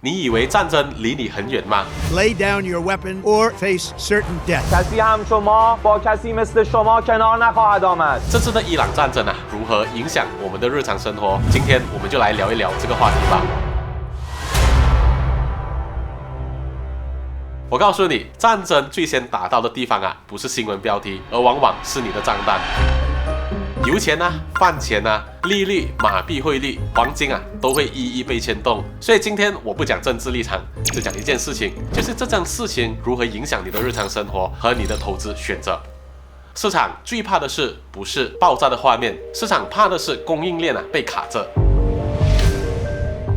你以为战争离你很远吗？ Lay down your weapon or face certain death. کسی همچما با کسی مثل شما کنار نخواهد آمد. 这次的伊朗战争如何影响我们的日常生活？今天我们就来聊一聊这个话题吧。我告诉你，战争最先打到的地方不是新闻标题，而往往是你的账单。油钱饭钱利率、马币汇率、黄金都会一一被牵动。所以今天我不讲政治立场，只讲一件事情，就是这件事情如何影响你的日常生活和你的投资选择。市场最怕的是不是爆炸的画面，市场怕的是供应链被卡着。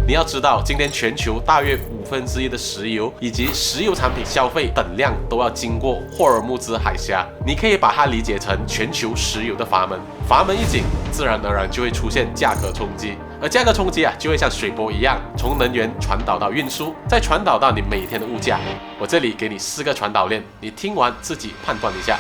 你要知道，今天全球大约1/5的石油以及石油产品消费等量都要经过霍尔木兹海峡，你可以把它理解成全球石油的阀门。阀门一紧，自然而然就会出现价格冲击，而价格冲击就会像水波一样，从能源传导到运输，再传导到你每天的物价。我这里给你4个传导链，你听完自己判断一下。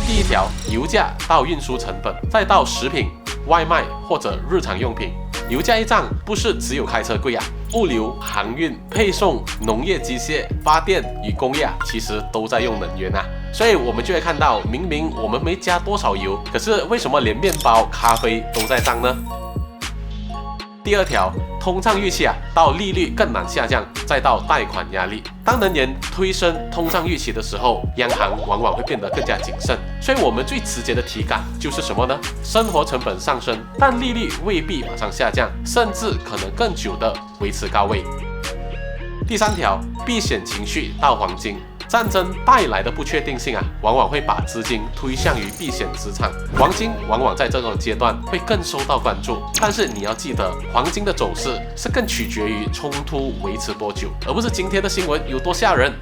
第一条，油价到运输成本，再到食品、外卖或者日常用品。油价一涨，不是只有开车贵物流、航运、配送、农业机械、发电与工业其实都在用能源所以我们就会看到，明明我们没加多少油，可是为什么连面包、咖啡都在涨呢？第二条，通胀预期到利率更难下降，再到贷款压力。当能源推升通胀预期的时候，央行往往会变得更加谨慎。所以我们最直接的体感就是什么呢？生活成本上升，但利率未必马上下降，甚至可能更久的维持高位。第三条，避险情绪到黄金。战争带来的不确定性往往会把资金推向于避险资产，黄金往往在这种阶段会更受到关注。但是你要记得，黄金的走势是更取决于冲突维持多久，而不是今天的新闻有多吓人。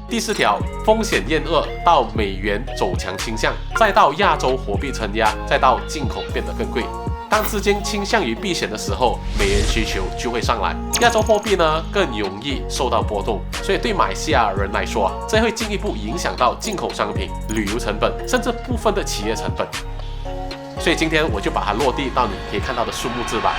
第4条，风险厌恶到美元走强倾向，再到亚洲货币承压，再到进口变得更贵。当资金倾向于避险的时候，美元需求就会上来，亚洲货币呢更容易受到波动，所以对马来西亚人来说这会进一步影响到进口商品、旅游成本，甚至部分的企业成本。所以今天我就把它落地到你可以看到的数目字吧。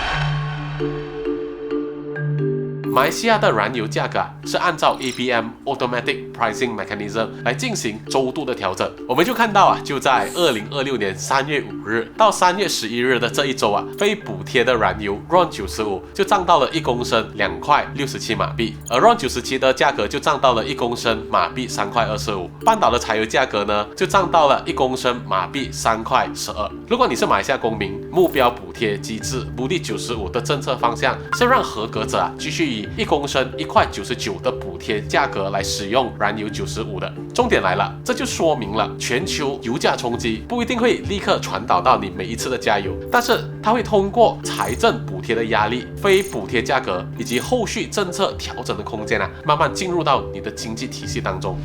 马来西亚的燃油价格是按照 APM Automatic Pricing Mechanism 来进行周度的调整。我们就看到就在2026年3月5日到3月11日的这一周非补贴的燃油 RON 95就涨到了1公升2块67马币，而 RON 97的价格就涨到了1公升马币3块25。半岛的柴油价格呢就涨到了1公升马币3块12。如果你是马来西亚公民，目标补贴机制目的95的政策方向是让合格者继续以1公升1块99的补贴价格来使用燃油95的。重点来了，这就说明了全球油价冲击不一定会立刻传导到你每一次的加油，但是它会通过财政补贴的压力、非补贴价格以及后续政策调整的空间慢慢进入到你的经济体系当中。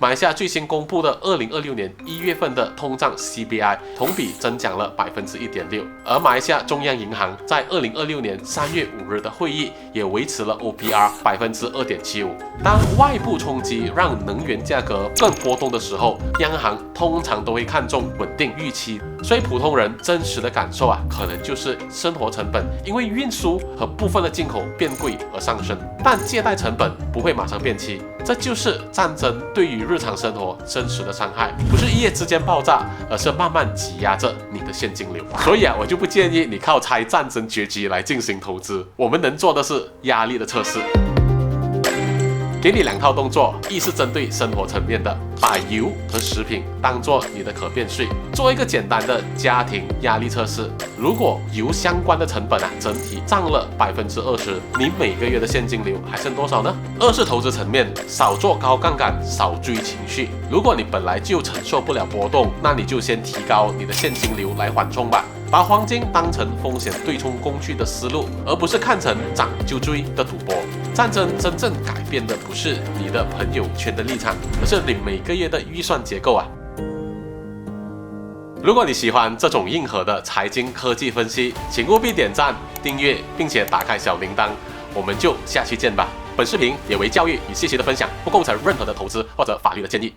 马来西亚最新公布的2026年1月份的通胀 CPI 同比增长了 1.6%， 而马来西亚中央银行在2026年3月5日的会议也维持了 OPR 2.75%。当外部冲击让能源价格更波动的时候，央行通常都会看重稳定预期，所以普通人真实的感受可能就是生活成本因为运输和部分的进口变贵而上升，但借贷成本不会马上变低。这就是战争对于日常生活真实的伤害，不是一夜之间爆炸，而是慢慢挤压着你的现金流。所以我就不建议你靠猜战争结局来进行投资，我们能做的是压力的测试。给你2套动作，一是针对生活层面的，把油和食品当做你的可变税，做一个简单的家庭压力测试。如果油相关的成本整体涨了20%，你每个月的现金流还剩多少呢？二是投资层面，少做高杠杆，少追情绪。如果你本来就承受不了波动，那你就先提高你的现金流来缓冲吧。把黄金当成风险对冲工具的思路，而不是看成涨就追的赌博。战争真正改变的不是你的朋友圈的立场，而是你每个月的预算结构如果你喜欢这种硬核的财经科技分析，请务必点赞、订阅，并且打开小铃铛。我们就下期见吧。本视频也为教育与信息的分享，不构成任何的投资或者法律的建议。